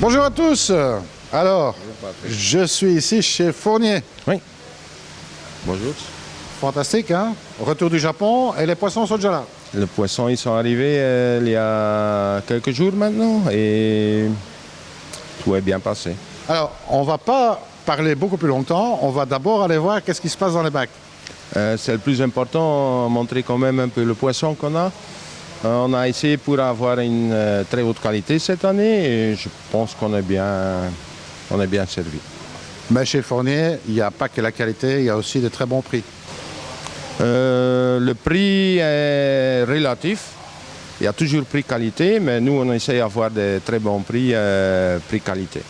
Bonjour à tous. Alors, je suis ici chez Fournier. Oui. Bonjour. Fantastique, hein? Retour du Japon et les poissons sont déjà là. Les poissons, ils sont arrivés il y a quelques jours maintenant et tout est bien passé. Alors, on va pas parler beaucoup plus longtemps. On va d'abord aller voir qu'est-ce qui se passe dans les bacs. C'est le plus important, montrer quand même un peu le poisson qu'on a. On a essayé pour avoir une très haute qualité cette année et je pense qu'on est bien servi. Mais chez Fournier, il n'y a pas que la qualité, il y a aussi de très bons prix. Le prix est relatif. Il y a toujours prix qualité, mais nous, on essaie d'avoir des très bons prix, prix qualité.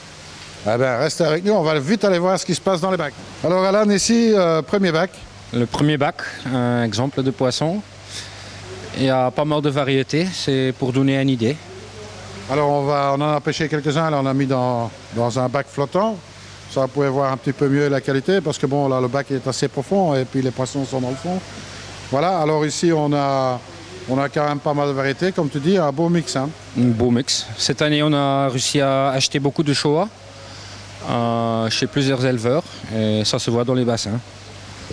Eh bien, restez avec nous, on va vite aller voir ce qui se passe dans les bacs. Alors Alan, ici, premier bac. Le premier bac, un exemple de poisson. Il y a pas mal de variétés, c'est pour donner une idée. Alors on en a pêché quelques-uns, là on a mis dans un bac flottant. Ça, vous pouvez voir un petit peu mieux la qualité parce que bon, là le bac est assez profond et puis les poissons sont dans le fond. Voilà, alors ici on a quand même pas mal de variétés, comme tu dis, un beau mix. Hein. Un beau mix. Cette année, on a réussi à acheter beaucoup de showa chez plusieurs éleveurs et ça se voit dans les bassins.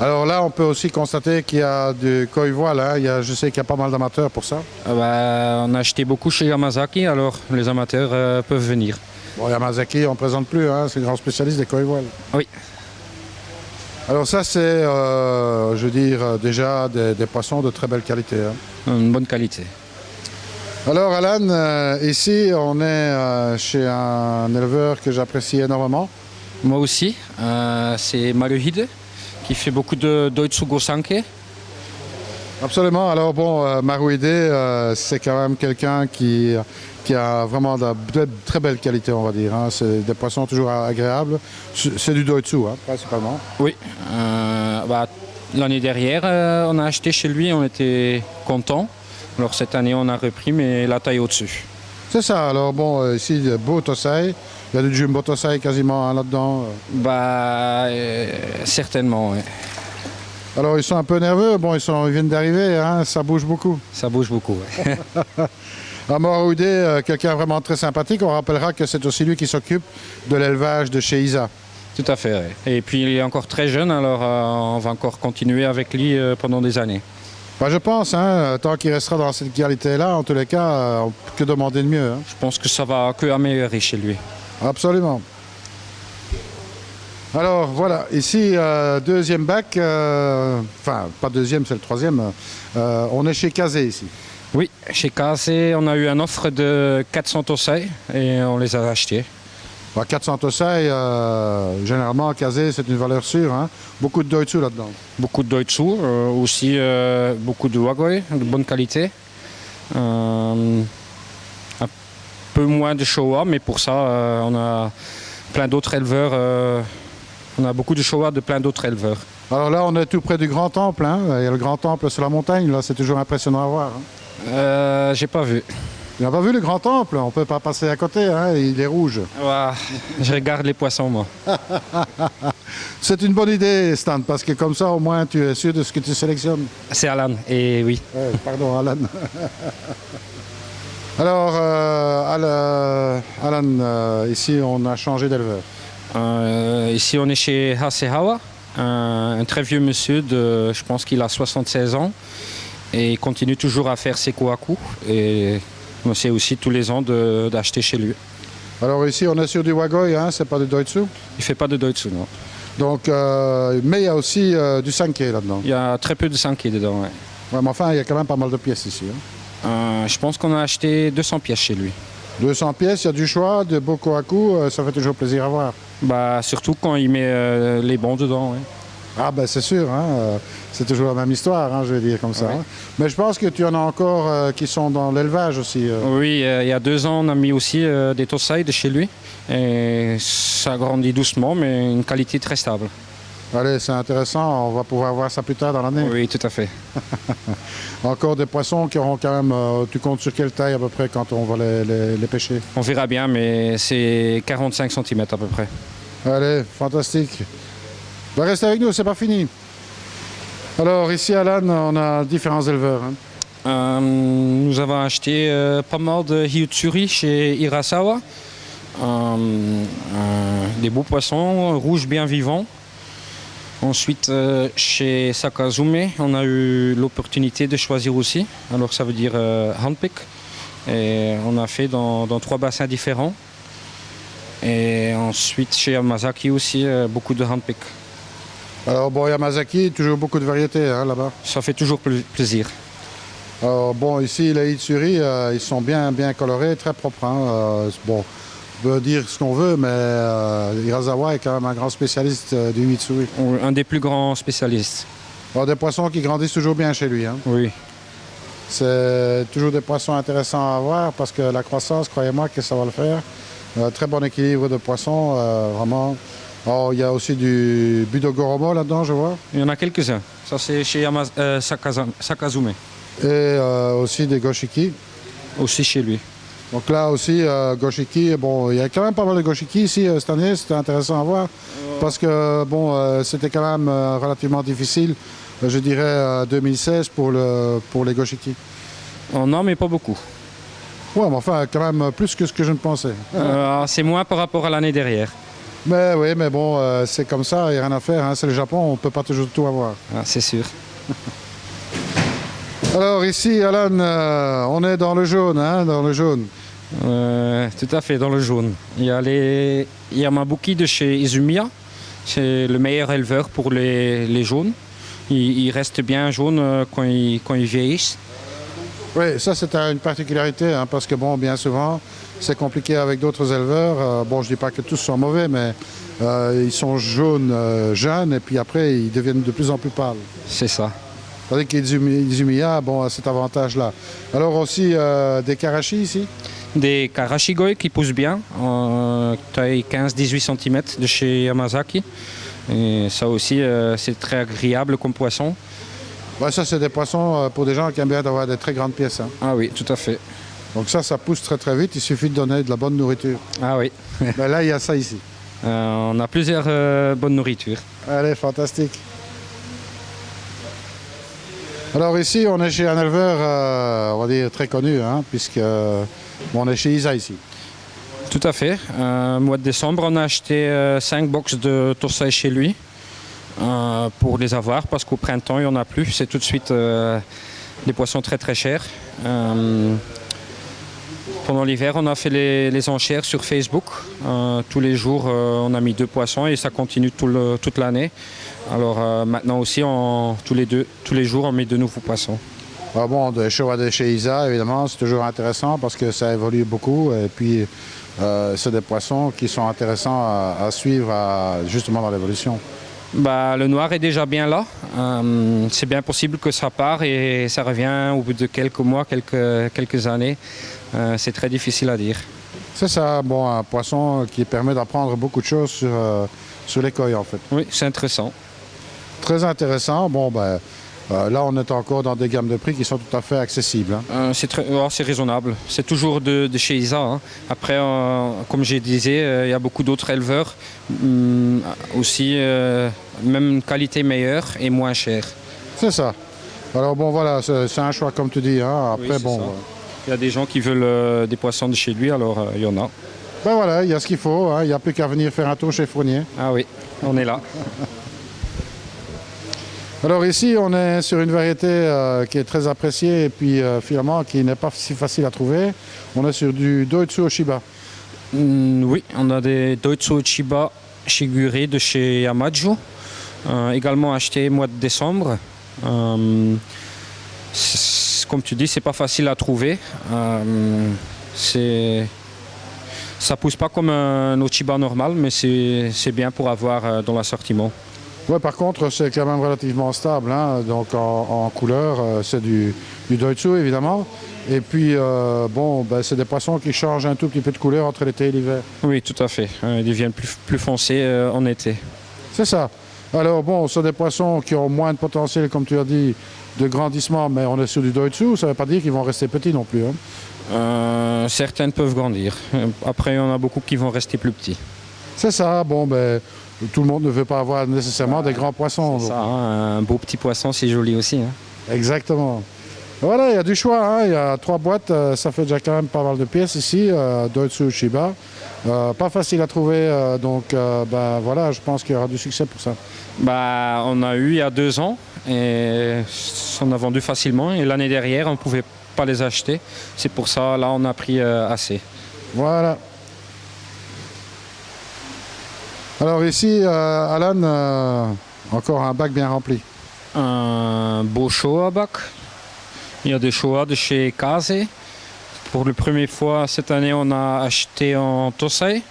Alors là, on peut aussi constater qu'il y a du koi voile. Hein. Je sais qu'il y a pas mal d'amateurs pour ça. On a acheté beaucoup chez Yamazaki, alors les amateurs peuvent venir. Bon, Yamazaki, on ne présente plus, hein. C'est le grand spécialiste des koi voile. Oui. Alors ça, c'est, je veux dire, déjà des poissons de très belle qualité. Hein. Une bonne qualité. Alors Alan, ici, on est chez un éleveur que j'apprécie énormément. Moi aussi, c'est Maruhide, qui fait beaucoup de Doitsu Gosanke. Absolument. Alors bon, Maruhide, c'est quand même quelqu'un qui a vraiment de très belle qualité, on va dire. Hein. C'est des poissons toujours agréables. C'est du Doitsu, hein, principalement. Oui. L'année dernière, on a acheté chez lui, on était contents. Alors cette année, on a repris, mais la taille au-dessus. C'est ça. Alors bon, ici, il y a beau Tosai. Il y a du Jumbo Tosai quasiment hein, là-dedans. Certainement, oui. Alors ils sont un peu nerveux. Bon, ils viennent d'arriver. Hein, ça bouge beaucoup. Ça bouge beaucoup, oui. Maruhide, quelqu'un vraiment très sympathique. On rappellera que c'est aussi lui qui s'occupe de l'élevage de chez Isa. Tout à fait, oui. Et puis il est encore très jeune, alors on va encore continuer avec lui pendant des années. Je pense, hein, tant qu'il restera dans cette qualité-là, en tous les cas, que demander de mieux. Hein. Je pense que ça va que améliorer chez lui. Absolument. Alors voilà, ici, deuxième bac, enfin pas deuxième, c'est le troisième. On est chez Kazé ici. Oui, chez Kazé, on a eu une offre de 400 Tosai et on les a achetés. 400 Tosai, généralement, Kazé, c'est une valeur sûre. Hein. Beaucoup de Doitsu là-dedans. Beaucoup de Doitsu, aussi beaucoup de Wagoi, de bonne qualité. Un peu moins de Showa, mais pour ça, on a plein d'autres éleveurs. On a beaucoup de Showa de plein d'autres éleveurs. Alors là, on est tout près du Grand Temple. Hein. Et le Grand Temple, c'est la montagne. Là, c'est toujours impressionnant à voir. Hein. J'ai pas vu. Tu n'as pas vu le Grand Temple? On ne peut pas passer à côté. Hein. Il est rouge. Ouais, je regarde les poissons, moi. C'est une bonne idée, Stan, parce que comme ça, au moins, tu es sûr de ce que tu sélectionnes. C'est Alan, et oui. Pardon, Alan. Alors, Alan, ici, on a changé d'éleveur. Ici, on est chez Hasehawa, un très vieux monsieur, je pense qu'il a 76 ans, et il continue toujours à faire ses kohaku. Et on essaie aussi tous les ans d'acheter chez lui. Alors ici, on est sur du Wagoi, hein, c'est pas du Doitsu? Il ne fait pas de Doitsu, non. Donc, mais il y a aussi du Sankei là-dedans. Il y a très peu de Sankei dedans, ouais. Ouais, mais enfin, il y a quand même pas mal de pièces ici. Hein. Je pense qu'on a acheté 200 pièces chez lui. 200 pièces, il y a du choix, de beaux kohaku, ça fait toujours plaisir à voir. Surtout quand il met les bons dedans, ouais. Ah ben c'est sûr, hein, c'est toujours la même histoire, hein, je vais dire comme ça. Ouais. Hein. Mais je pense que tu en as encore qui sont dans l'élevage aussi. Oui, il y a 2 ans, on a mis aussi des Tosai de chez lui. Et ça grandit doucement, mais une qualité très stable. Allez, c'est intéressant, on va pouvoir voir ça plus tard dans l'année. Oui, tout à fait. Encore des poissons qui auront quand même... tu comptes sur quelle taille à peu près quand on va les pêcher? On verra bien, mais c'est 45 cm à peu près. Allez, fantastique. Restez avec nous, c'est pas fini. Alors ici à Alan, on a différents éleveurs. Hein. Nous avons acheté pas mal de Hiutsuri chez Hirasawa. Des beaux poissons, rouges bien vivants. Ensuite, chez Sakazume, on a eu l'opportunité de choisir aussi. Alors ça veut dire handpick. Et on a fait dans 3 bassins différents. Et ensuite, chez Yamazaki aussi, beaucoup de handpick. Alors bon, Yamazaki, toujours beaucoup de variétés hein, là-bas. Ça fait toujours plaisir. Alors bon, ici, les Itsuri, ils sont bien colorés, très propres. Hein. Bon, on peut dire ce qu'on veut, mais Hirasawa est quand même un grand spécialiste du Itsuri. Un des plus grands spécialistes. Alors, des poissons qui grandissent toujours bien chez lui. Hein. Oui. C'est toujours des poissons intéressants à avoir parce que la croissance, croyez-moi que ça va le faire. Très bon équilibre de poissons, vraiment. Oh, il y a aussi du Budogoromo là-dedans, je vois. Il y en a quelques-uns. Ça, c'est chez Sakazume. Et aussi des Goshiki. Aussi chez lui. Donc là aussi, Goshiki, bon, il y a quand même pas mal de Goshiki ici cette année, c'était intéressant à voir. Parce que bon, c'était quand même relativement difficile, je dirais 2016 pour les Goshiki. On en mais pas beaucoup. Ouais, mais enfin, quand même plus que ce que je ne pensais. C'est moins par rapport à l'année derrière. Mais oui, mais bon, c'est comme ça, il n'y a rien à faire, hein, c'est le Japon, on ne peut pas toujours tout avoir. Ah, c'est sûr. Alors ici, Alan, on est dans le jaune, hein, dans le jaune. Tout à fait, dans le jaune. Il y a les Yamabuki de chez Izumiya. C'est le meilleur éleveur pour les jaunes. Ils restent bien jaunes quand ils vieillissent. Oui, ça c'est une particularité, hein, parce que bon, bien souvent, c'est compliqué avec d'autres éleveurs. Bon, je ne dis pas que tous sont mauvais, mais ils sont jaunes jeunes et puis après, ils deviennent de plus en plus pâles. C'est ça. Tandis qu'Izumiya, bon, a cet avantage-là. Alors aussi des Karashi ici. Des Karashigoi qui poussent bien, taille 15-18 cm de chez Yamazaki. Et ça aussi, c'est très agréable comme poisson. Ouais, ça, c'est des poissons pour des gens qui aiment bien avoir des très grandes pièces. Hein. Ah oui, tout à fait. Donc ça pousse très vite, il suffit de donner de la bonne nourriture. Ah oui. Ben là, il y a ça ici. On a plusieurs bonnes nourritures. Allez, fantastique. Alors ici, on est chez un éleveur, on va dire, très connu, hein, puisque on est chez Isa ici. Tout à fait. Mois de décembre, on a acheté 5 box de Tosai chez lui pour les avoir, parce qu'au printemps, il n'y en a plus. C'est tout de suite des poissons très chers. Pendant l'hiver, on a fait les enchères sur Facebook. Tous les jours, on a mis 2 poissons et ça continue toute l'année. Alors maintenant aussi, tous les jours, on met de nouveaux poissons. Ah bon, de chez Isa, évidemment, c'est toujours intéressant parce que ça évolue beaucoup. Et puis, c'est des poissons qui sont intéressants à suivre justement dans l'évolution. Bah, le noir est déjà bien là. C'est bien possible que ça part et ça revient au bout de quelques mois, quelques années. C'est très difficile à dire. C'est ça, bon, un poisson qui permet d'apprendre beaucoup de choses sur l'écueil en fait. Oui, c'est intéressant. Très intéressant. Bon, ben, là, on est encore dans des gammes de prix qui sont tout à fait accessibles. Hein. C'est raisonnable. C'est toujours de chez Isa. Hein. Après, comme je disais, il y a beaucoup d'autres éleveurs aussi, même qualité meilleure et moins chère. C'est ça. Alors bon, voilà, c'est un choix comme tu dis. Hein. Après, oui, bon. Il y a des gens qui veulent des poissons de chez lui, alors il y en a. Ben voilà, il y a ce qu'il faut. Hein. Il n'y a plus qu'à venir faire un tour chez Fournier. Ah oui, on est là. Alors ici, on est sur une variété qui est très appréciée et puis finalement qui n'est pas si facile à trouver. On est sur du Doitsu Oshiba. Oui, on a des Doitsu Oshiba Shigure de chez Yamajo, également acheté au mois de décembre. Comme tu dis, c'est pas facile à trouver. Ça pousse pas comme un Oshiba normal, mais c'est bien pour avoir dans l'assortiment. Ouais, par contre, c'est quand même relativement stable. Hein. Donc en couleur, c'est du Doitsu évidemment. Et puis, bon, ben, c'est des poissons qui changent un tout petit peu de couleur entre l'été et l'hiver. Oui, tout à fait. Ils deviennent plus foncés en été. C'est ça. Alors bon, ce sont des poissons qui ont moins de potentiel, comme tu as dit, de grandissement, mais on est sur du Doitsu, ça ne veut pas dire qu'ils vont rester petits non plus. Hein. Certaines peuvent grandir. Après, il y en a beaucoup qui vont rester plus petits. C'est ça. Bon, ben, tout le monde ne veut pas avoir nécessairement des grands poissons. C'est ça, hein, un beau petit poisson, c'est joli aussi. Hein. Exactement. Voilà, il y a du choix, hein. Il y a 3 boîtes, ça fait déjà quand même pas mal de pièces ici, Doitsu Shiba. Pas facile à trouver, donc ben, voilà, je pense qu'il y aura du succès pour ça. Bah, on a eu il y a 2 ans et on a vendu facilement. Et l'année dernière, on ne pouvait pas les acheter. C'est pour ça, là, on a pris assez. Voilà. Alors ici, Alan, encore un bac bien rempli. Un beau Showa bac. Il y a des Showa de chez Kaze. Pour la première fois cette année, on a acheté en Tosai.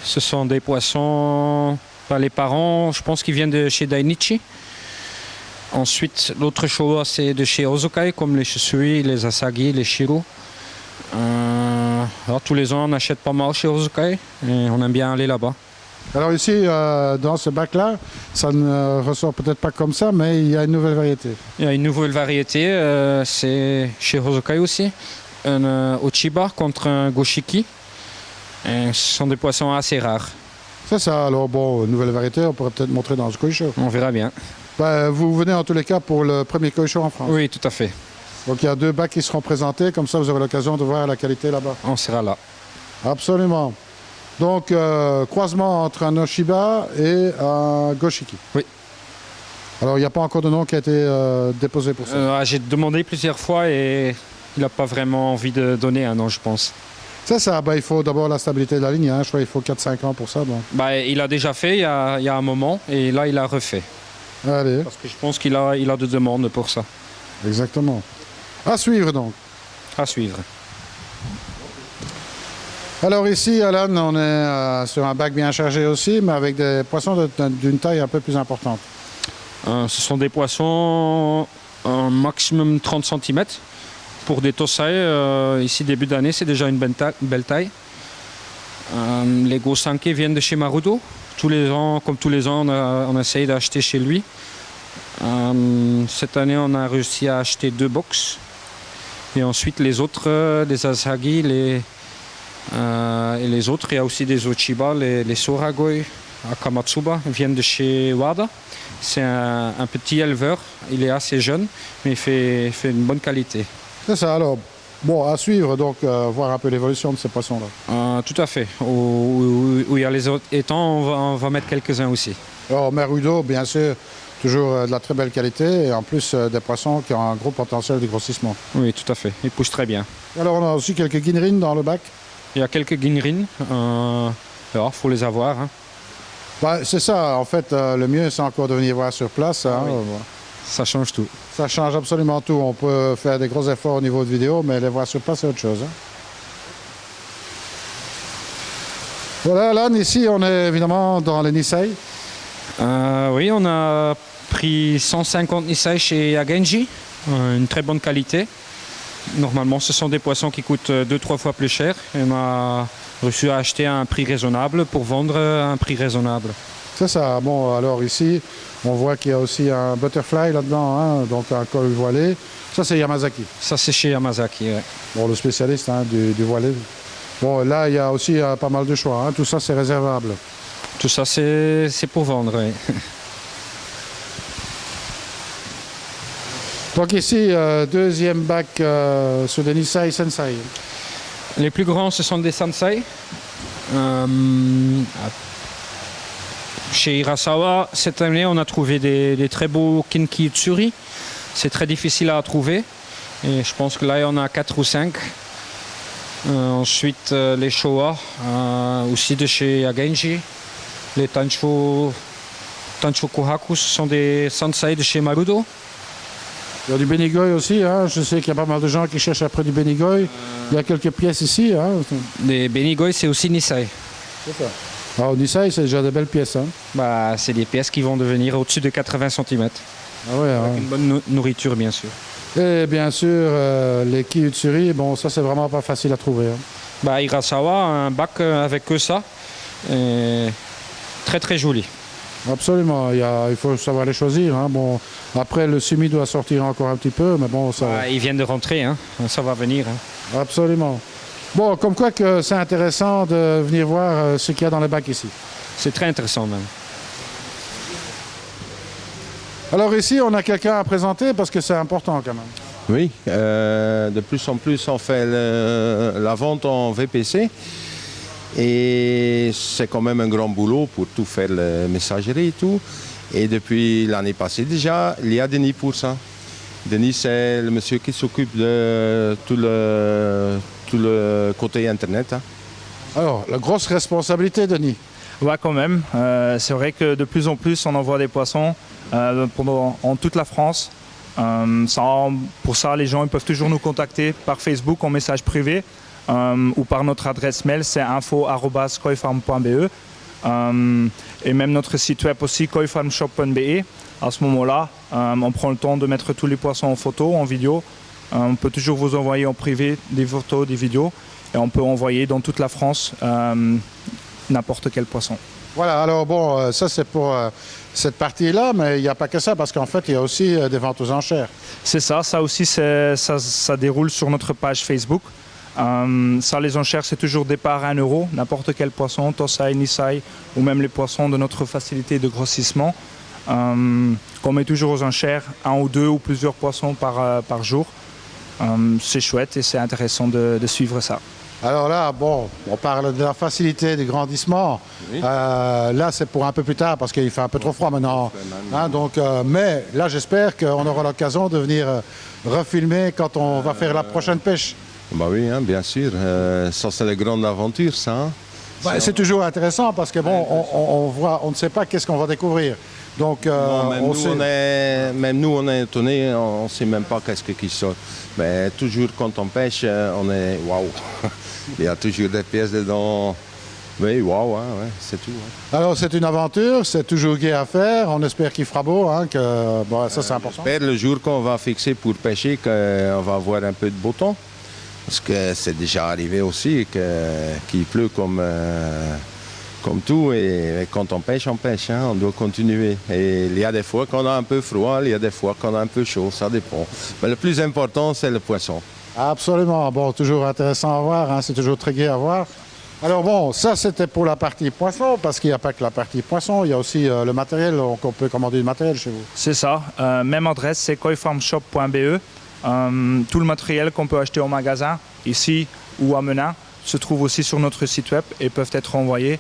Ce sont des poissons, les parents, je pense qu'ils viennent de chez Dainichi. Ensuite, l'autre Showa, c'est de chez Ozokai, comme les Shisui, les Asagi, les Shiro. Alors, tous les ans, on achète pas mal chez Ozokai et on aime bien aller là-bas. Alors ici, dans ce bac-là, ça ne ressort peut-être pas comme ça, mais il y a une nouvelle variété. Il y a une nouvelle variété, c'est chez Ozokai aussi. Un Ochiba contre un Goshiki. Et ce sont des poissons assez rares. C'est ça, alors bon, une nouvelle variété, on pourrait peut-être montrer dans ce koi show. On verra bien. Ben, vous venez en tous les cas pour le premier koi show en France. Oui, tout à fait. Donc il y a 2 bacs qui seront présentés, comme ça vous aurez l'occasion de voir la qualité là-bas. On sera là. Absolument. Donc croisement entre un Oshiba et un Goshiki. Oui. Alors il n'y a pas encore de nom qui a été déposé pour ça. J'ai demandé plusieurs fois et il n'a pas vraiment envie de donner un nom, je pense. C'est ça, ben, il faut d'abord la stabilité de la ligne, hein. Je crois qu'il faut 4-5 ans pour ça. Donc. Bah, il a déjà fait il y a un moment et là il a refait. Allez, Parce que je pense qu'il a de demandes pour ça. exactement. À suivre donc. À suivre. Alors ici, Alan, on est sur un bac bien chargé aussi, mais avec des poissons d'une taille un peu plus importante. Ce sont des poissons un maximum 30 cm. Pour des Tosai, ici début d'année, c'est déjà une belle taille. Les Gosanke viennent de chez Marudo. Tous les ans, comme tous les ans, on essaye d'acheter chez lui. Cette année, on a réussi à acheter 2 box. Et ensuite, les autres, les Asagi, et les autres, il y a aussi des Ochiba, les Soragoi, Akamatsuba, viennent de chez Wada. C'est un petit éleveur, il est assez jeune, mais il fait une bonne qualité. C'est ça, alors. Bon, à suivre, donc, voir un peu l'évolution de ces poissons-là. Tout à fait. Où il y a les autres étangs, on va mettre quelques-uns aussi. Alors, Marudo, bien sûr, toujours de la très belle qualité, et en plus des poissons qui ont un gros potentiel de grossissement. Oui, tout à fait. Ils poussent très bien. Alors, on a aussi quelques Ginrin dans le bac. Il y a quelques Ginrin. Alors, faut les avoir. Hein. Bah, c'est ça, en fait, le mieux, c'est encore de venir voir sur place. Hein. oui. Ça change tout. Ça change absolument tout. On peut faire des gros efforts au niveau de vidéo, mais les voir sur place, c'est autre chose. Hein. Voilà, là, ici, on est évidemment dans les Nisei. Oui, on a pris 150 Nisei chez Yagenji. Une très bonne qualité. Normalement, ce sont des poissons qui coûtent 2-3 fois plus cher. Et on a réussi à acheter à un prix raisonnable pour vendre à un prix raisonnable. C'est ça. Bon, alors ici, on voit qu'il y a aussi un butterfly là-dedans, hein, donc un col voilé. Ça, c'est Yamazaki. Ça, c'est chez Yamazaki. Ouais. Bon, le spécialiste hein, du voilé. Bon, là, il y a aussi pas mal de choix. Hein. Tout ça, c'est réservable. Tout ça, c'est pour vendre. Oui. Donc ici, deuxième bac sur des Nisei Sensei. Les plus grands, ce sont des Sansei. Chez Hirasawa, cette année, on a trouvé des très beaux Kinki Utsuri. C'est très difficile à trouver. Et je pense que là, il y en a 4 ou 5. Ensuite, les Showa, aussi de chez Yagenji. Les Tancho Kohaku, ce sont des Sansei de chez Marudo. Il y a du Benigoi aussi. Hein. Je sais qu'il y a pas mal de gens qui cherchent après du Benigoi. Il y a quelques pièces ici. Hein. Les Benigoi, c'est aussi Nisei. C'est ça. Alors, Nisei, c'est déjà de belles pièces. Hein. Bah, c'est des pièces qui vont devenir au-dessus de 80 cm. Ah ouais, Avec une bonne nourriture, bien sûr. Et bien sûr, les Ki Utsuri, bon, ça, c'est vraiment pas facile à trouver. Hein. Bah, Hirasawa, un bac avec que ça. Et très, très joli. Absolument, il faut savoir les choisir. Hein. Bon, après, le sumi doit sortir encore un petit peu, mais bon, ça... Bah, ils viennent de rentrer, hein. Ça va venir. Hein. Absolument. Bon, comme quoi que c'est intéressant de venir voir ce qu'il y a dans les bacs ici. C'est très intéressant même. Alors ici, on a quelqu'un à présenter parce que c'est important quand même. Oui, de plus en plus on fait la vente en VPC et c'est quand même un grand boulot pour tout faire, la messagerie et tout. Et depuis l'année passée déjà, il y a Denis pour ça. Denis, c'est le monsieur qui s'occupe de tout le côté Internet. Hein. Alors, la grosse responsabilité, Denis. Ouais, quand même. C'est vrai que de plus en plus, on envoie des poissons en toute la France. Pour ça, les gens ils peuvent toujours nous contacter par Facebook en message privé ou par notre adresse mail, c'est info@koifarm.be. Et même notre site web aussi, koifarmshop.be. À ce moment-là, on prend le temps de mettre tous les poissons en photo, en vidéo. On peut toujours vous envoyer en privé des photos, des vidéos. Et on peut envoyer dans toute la France n'importe quel poisson. Voilà, alors bon, ça c'est pour cette partie-là, mais il n'y a pas que ça, parce qu'en fait, il y a aussi des ventes aux enchères. C'est ça, ça aussi, ça déroule sur notre page Facebook. Ça, les enchères, c'est toujours départ à 1 €, n'importe quel poisson, Tosai, Nisai, ou même les poissons de notre facilité de grossissement. Qu'on met toujours aux enchères, 1 ou 2 ou plusieurs poissons par jour. C'est chouette et c'est intéressant de suivre ça. Alors là, bon, on parle de la facilité du grandissement. Oui. Là, c'est pour un peu plus tard parce qu'il fait un peu trop froid maintenant. Hein, donc, mais là, j'espère qu'on aura l'occasion de venir refilmer quand on va faire la prochaine pêche. Bah oui, hein, bien sûr. Ça, c'est la grande aventure, ça. Hein. Bah, c'est toujours intéressant parce que bon, on ne sait pas qu'est-ce qu'on va découvrir. Donc, Non, même nous, on est étonnés, on ne sait même pas qu'est-ce qui sort. Mais toujours quand on pêche, on est waouh. Il y a toujours des pièces dedans. Oui, waouh, hein, ouais, c'est tout. Hein. Alors, c'est une aventure, c'est toujours gai à faire. On espère qu'il fera beau, hein, que bon, ça c'est important. J'espère le jour qu'on va fixer pour pêcher, qu'on va avoir un peu de beau temps. Parce que c'est déjà arrivé aussi qu'il pleut comme tout. Et quand on pêche, hein, on doit continuer. Et il y a des fois qu'on a un peu froid, il y a des fois qu'on a un peu chaud, ça dépend. Mais le plus important, c'est le poisson. Absolument. Bon, toujours intéressant à voir, hein, c'est toujours très gai à voir. Alors bon, ça c'était pour la partie poisson, parce qu'il n'y a pas que la partie poisson, il y a aussi le matériel, donc on peut commander du matériel chez vous. C'est ça. Même adresse, c'est koifarmshop.be. Tout le matériel qu'on peut acheter au magasin, ici ou à Menin, se trouve aussi sur notre site web et peuvent être envoyés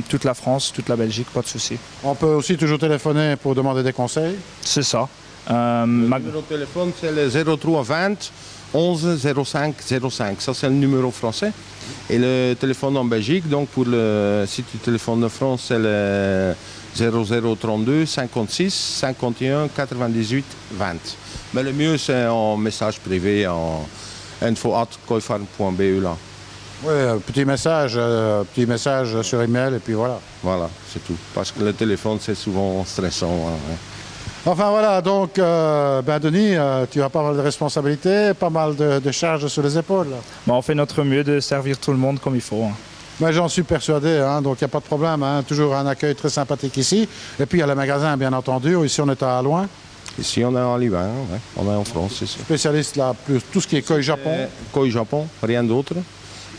toute la France, toute la Belgique, pas de souci. On peut aussi toujours téléphoner pour demander des conseils. C'est ça. Le numéro de téléphone, c'est le 0320 11 05 05. Ça, c'est le numéro français. Et le téléphone en Belgique, donc pour le site du téléphone de France, c'est le 0032 56 51 98 20. Mais le mieux, c'est en message privé, en info@koifarm.be là. Oui, petit message sur email et puis voilà. Voilà, c'est tout. Parce que le téléphone, c'est souvent stressant. Hein, ouais. Enfin voilà, donc Denis, tu as pas mal de responsabilités, pas mal de charges sur les épaules. Bon, on fait notre mieux de servir tout le monde comme il faut. Hein. Mais j'en suis persuadé, hein, donc il n'y a pas de problème. Hein, toujours un accueil très sympathique ici. Et puis il y a le magasin, bien entendu. Ici, on est à loin. Ici, on est en Liban, ouais. On est en France. Ici. Spécialiste là, plus tout ce qui est koi Japon. Koi Japon, rien d'autre.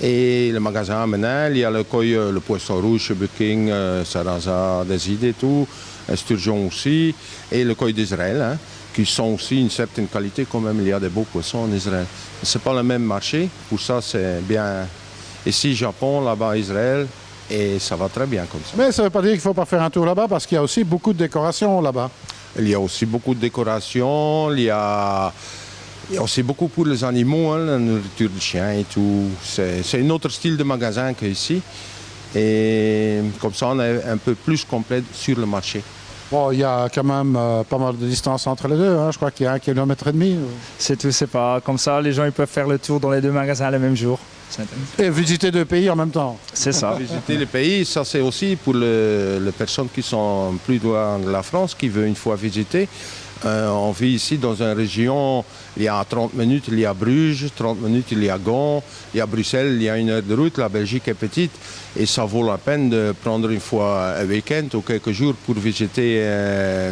Et le magasin à Menin, il y a le koi, le poisson rouge, Buking, Sarasa, des idées et tout. Sturgeon aussi. Et le koi d'Israël, hein, qui sont aussi une certaine qualité quand même. Il y a des beaux poissons en Israël. Ce n'est pas le même marché. Pour ça, c'est bien. Ici, Japon, là-bas, Israël. Et ça va très bien comme ça. Mais ça ne veut pas dire qu'il ne faut pas faire un tour là-bas parce qu'il y a aussi beaucoup de décorations là-bas. Il y a aussi beaucoup de décorations. Il y a aussi beaucoup pour les animaux, hein, la nourriture de chiens et tout. C'est un autre style de magasin qu'ici. Et comme ça, on est un peu plus complet sur le marché. Bon, il y a quand même pas mal de distance entre les deux. Hein. Je crois qu'il y a 1,5 km. C'est tout, c'est pas comme ça. Les gens ils peuvent faire le tour dans les deux magasins le même jour. Et visiter 2 pays en même temps. C'est ça. Visiter les pays, ça c'est aussi pour les personnes qui sont plus loin de la France, qui veulent une fois visiter. On vit ici dans une région, il y a 30 minutes, il y a Bruges, 30 minutes, il y a Gand, il y a Bruxelles, il y a 1 heure de route, la Belgique est petite et ça vaut la peine de prendre une fois un week-end ou quelques jours pour visiter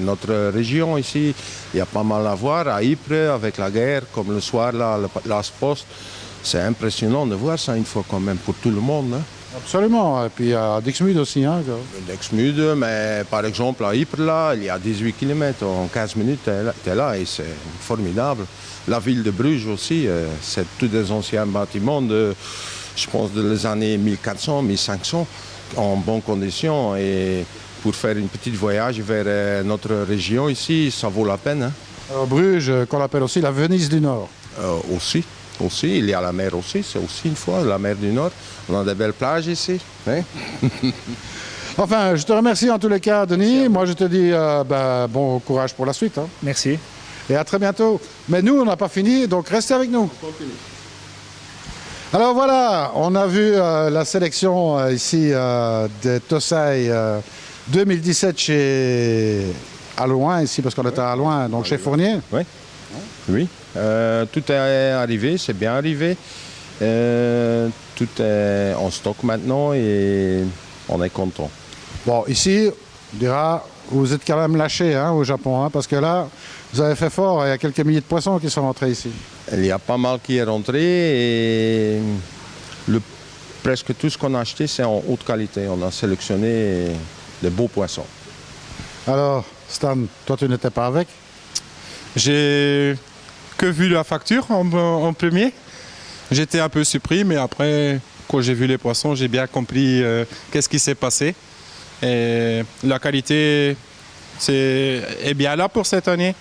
notre région ici. Il y a pas mal à voir à Ypres avec la guerre, comme le soir, là, la Poste. C'est impressionnant de voir ça une fois quand même pour tout le monde. Hein. Absolument. Et puis à Dixmude aussi. Hein. Dixmude, mais par exemple à Ypres, là, il y a 18 km. En 15 minutes, tu es là et c'est formidable. La ville de Bruges aussi, c'est tous des anciens bâtiments je pense, des années 1400, 1500, en bonne condition. Et pour faire un petit voyage vers notre région ici, ça vaut la peine. Hein. Alors Bruges, qu'on appelle aussi la Venise du Nord. Aussi, il y a la mer aussi, c'est aussi une fois la mer du Nord. On a de belles plages ici. Hein. Enfin, je te remercie en tous les cas, Denis. Moi, je te dis bon courage pour la suite. Hein. Merci. Et à très bientôt. Mais nous, on n'a pas fini, donc restez avec nous. Alors voilà, on a vu la sélection ici de Tosaï 2017 chez Allouin, ici parce qu'on était à Allouin, donc chez Fournier. Oui. Tout est arrivé, c'est bien arrivé. Tout est en stock maintenant et on est content. Bon, ici, on dira, vous êtes quand même lâchés hein, au Japon, hein, parce que là, vous avez fait fort, il y a quelques milliers de poissons qui sont rentrés ici. Il y a pas mal qui est rentré et presque tout ce qu'on a acheté, c'est en haute qualité. On a sélectionné de beaux poissons. Alors, Stan, toi, tu n'étais pas avec? J'ai que vu la facture en premier. J'étais un peu surpris, mais après, quand j'ai vu les poissons, j'ai bien compris qu'est-ce qui s'est passé. Et la qualité est bien là pour cette année,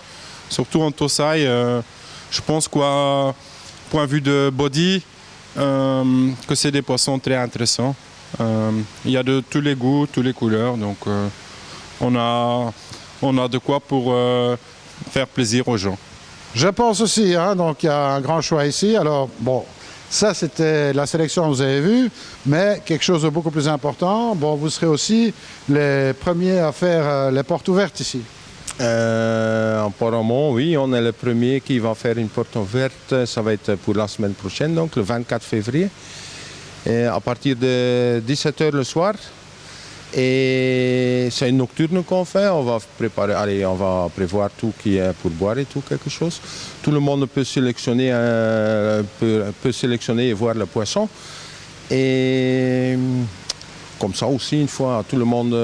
surtout en Tosaï. Je pense qu'au point de vue de body, que c'est des poissons très intéressants. Il y a de tous les goûts, toutes les couleurs, donc on a de quoi pour faire plaisir aux gens. Je pense aussi, hein, donc il y a un grand choix ici. Alors, bon, ça c'était la sélection que vous avez vue, mais quelque chose de beaucoup plus important, bon, vous serez aussi les premiers à faire les portes ouvertes ici. Apparemment, oui, on est le premier qui va faire une porte ouverte. Ça va être pour la semaine prochaine, donc le 24 février. Et à partir de 17h le soir. Et c'est une nocturne qu'on fait. On va prévoir tout qui est pour boire et tout, quelque chose. Tout le monde peut sélectionner et voir le poisson. Et comme ça aussi, une fois, tout le monde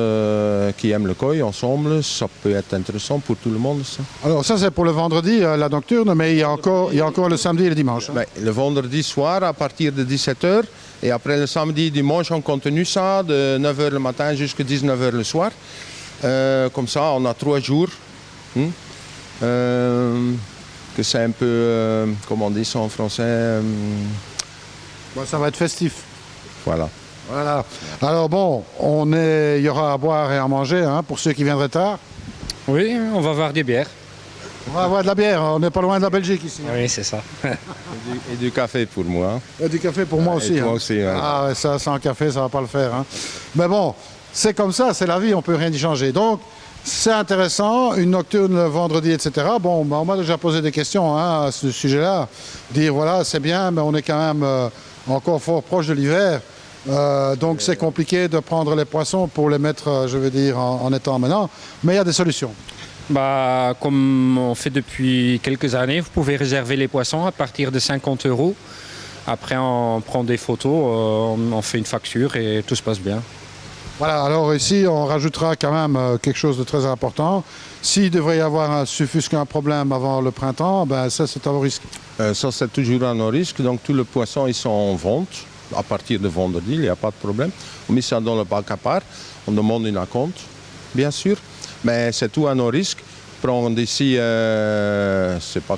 qui aime le koi ensemble, ça peut être intéressant pour tout le monde. Ça. Alors ça c'est pour le vendredi, la nocturne, mais il y a encore le samedi et le dimanche. Hein. Ben, le vendredi soir à partir de 17h et après le samedi et dimanche on continue ça de 9h le matin jusqu'à 19h le soir. Comme ça on a 3 jours. Que c'est un peu, comment on dit ça en français Bon, ça va être festif. Voilà. Voilà. Alors bon, il y aura à boire et à manger hein, pour ceux qui viendraient tard. Oui, on va voir des bières. On va avoir de la bière, on n'est pas loin de la Belgique ici. Hein. Oui, c'est ça. Et du café pour moi. Et du café pour moi aussi. Et toi hein. aussi. Hein. Ah ouais, ça, sans café, ça ne va pas le faire. Hein. Mais bon, c'est comme ça, c'est la vie, on ne peut rien y changer. Donc, c'est intéressant, une nocturne le vendredi, etc. Bon, on m'a déjà posé des questions hein, à ce sujet-là. Dire, voilà, c'est bien, mais on est quand même encore fort proche de l'hiver. Donc c'est compliqué de prendre les poissons pour les mettre, je veux dire, en étang maintenant. Mais il y a des solutions. Comme on fait depuis quelques années, vous pouvez réserver les poissons à partir de 50 €. Après, on prend des photos, on fait une facture et tout se passe bien. Voilà, alors ici, on rajoutera quand même quelque chose de très important. S'il devrait y avoir un problème avant le printemps, ben ça, c'est à vos risques. Ça, c'est toujours à nos risques. Donc, tous les poissons, ils sont en vente. À partir de vendredi, il n'y a pas de problème. On met ça dans le bac à part. On demande une acompte, bien sûr. Mais c'est tout à nos risques. Prendre ici, je ne sais pas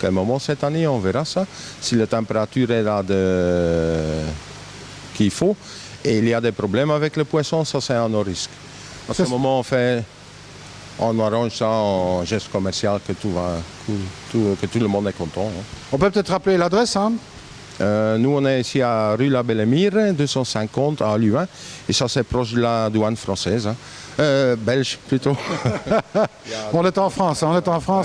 quel moment cette année, on verra ça. Si la température est là qu'il faut. Et il y a des problèmes avec le poisson, ça c'est à nos risques. À ce moment, on arrange ça en geste commercial que tout le monde est content. Hein. On peut peut-être rappeler l'adresse, hein? Nous, on est ici à rue La Belle-Mire, 250 à Luynes. Et ça, c'est proche de la douane française. Hein. Belge, plutôt. On est en France, ouais,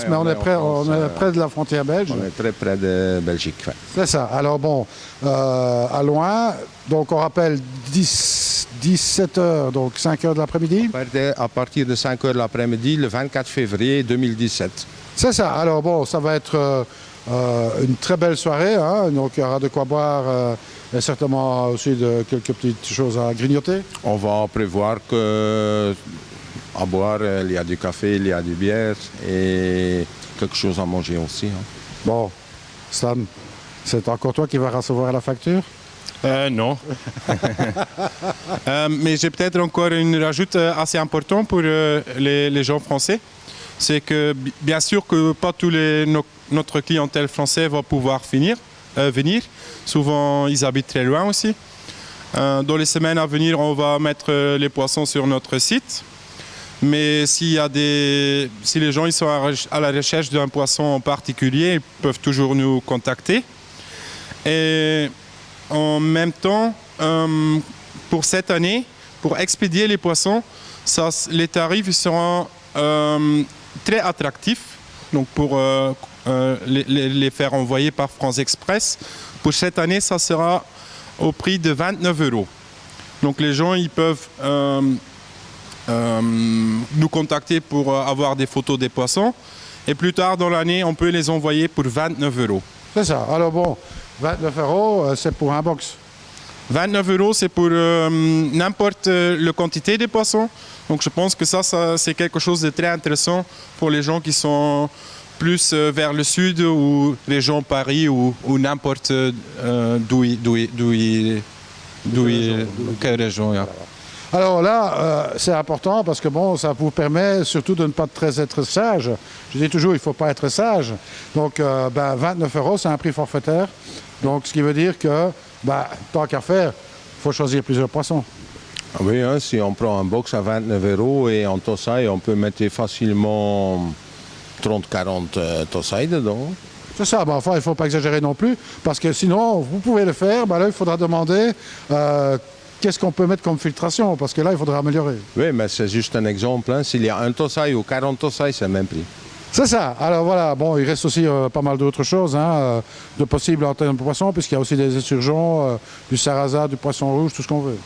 mais on est près de la frontière belge. On est très près de Belgique. Ouais. C'est ça. Alors bon, à loin, donc on rappelle 17h, donc 5h de l'après-midi. À partir de 5h de l'après-midi, le 24 février 2017. C'est ça. Alors bon, ça va être une très belle soirée, hein. Donc il y aura de quoi boire et certainement aussi de quelques petites choses à grignoter. On va prévoir que à boire, il y a du café, il y a du bière et quelque chose à manger aussi. Hein. Bon, Stan, c'est encore toi qui vas recevoir la facture? Non. Mais j'ai peut-être encore une rajoute assez importante pour les gens français. C'est que bien sûr que pas tous notre clientèle française va pouvoir venir. Souvent, ils habitent très loin aussi. Dans les semaines à venir, on va mettre les poissons sur notre site. Mais si les gens ils sont à la recherche d'un poisson en particulier, ils peuvent toujours nous contacter. Et en même temps, pour cette année, pour expédier les poissons, les tarifs seront très attractifs. Donc pour les faire envoyer par France Express, pour cette année, ça sera au prix de 29 €. Donc les gens ils peuvent nous contacter pour avoir des photos des poissons. Et plus tard dans l'année, on peut les envoyer pour 29 €. C'est ça. Alors bon, 29 €, c'est pour un box. 29 €, c'est pour n'importe la quantité de poissons. Donc je pense que ça c'est quelque chose de très intéressant pour les gens qui sont plus vers le sud ou région Paris ou n'importe quelle région. Yeah. Alors là, c'est important parce que bon, ça vous permet surtout de ne pas très être sage. Je dis toujours, il ne faut pas être sage. Donc 29 €, c'est un prix forfaitaire. Donc ce qui veut dire que, tant qu'à faire, il faut choisir plusieurs poissons. Ah oui, hein, si on prend un box à 29 € et en tosai, on peut mettre facilement 30-40 tosai dedans. C'est ça, enfin, il ne faut pas exagérer non plus, parce que sinon, vous pouvez le faire, là, il faudra demander qu'est-ce qu'on peut mettre comme filtration, parce que là, il faudra améliorer. Oui, mais c'est juste un exemple. Hein. S'il y a un tosai ou 40 tosai, c'est le même prix. C'est ça. Alors voilà, bon, il reste aussi pas mal d'autres choses de possibles en termes de poissons, puisqu'il y a aussi des esturgeons, du sarrasin, du poisson rouge, tout ce qu'on veut.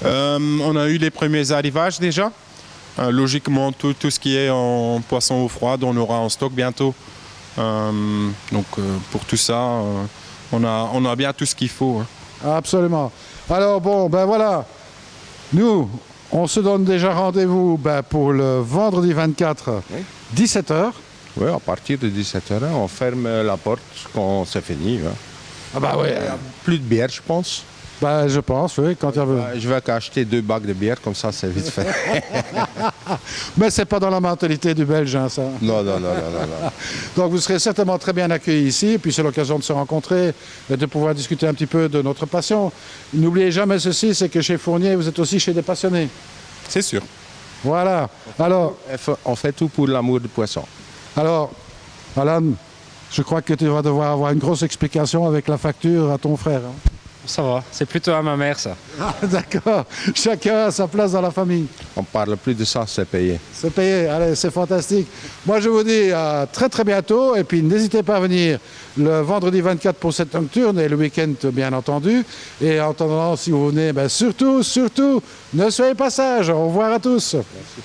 On a eu les premiers arrivages déjà. Logiquement, tout ce qui est en poisson eau froide, on aura en stock bientôt. Donc pour tout ça, on a bien tout ce qu'il faut. Hein. Absolument. Alors bon, voilà. Nous, on se donne déjà rendez-vous pour le vendredi 24, 17 h. Oui, à partir de 17 h, on ferme la porte quand c'est fini. Hein. Ah bah ouais. Plus de bière, je pense. Je pense, oui, quand il y a... Je vais acheter 2 bacs de bière, comme ça c'est vite fait. Mais c'est pas dans la mentalité du Belge, hein, ça. Non. Donc vous serez certainement très bien accueillis ici, et puis c'est l'occasion de se rencontrer et de pouvoir discuter un petit peu de notre passion. N'oubliez jamais ceci, c'est que chez Fournier, vous êtes aussi chez des passionnés. C'est sûr. Voilà. Alors, on fait tout pour l'amour du poisson. Alors, Alan, je crois que tu vas devoir avoir une grosse explication avec la facture à ton frère. Hein. Ça va, c'est plutôt à ma mère ça. Ah, d'accord, chacun a sa place dans la famille. On parle plus de ça, c'est payé. C'est payé, allez, c'est fantastique. Moi je vous dis à très très bientôt et puis n'hésitez pas à venir le vendredi 24 pour cette nocturne et le week-end bien entendu. Et en attendant, si vous venez, surtout, ne soyez pas sages. Au revoir à tous. Merci.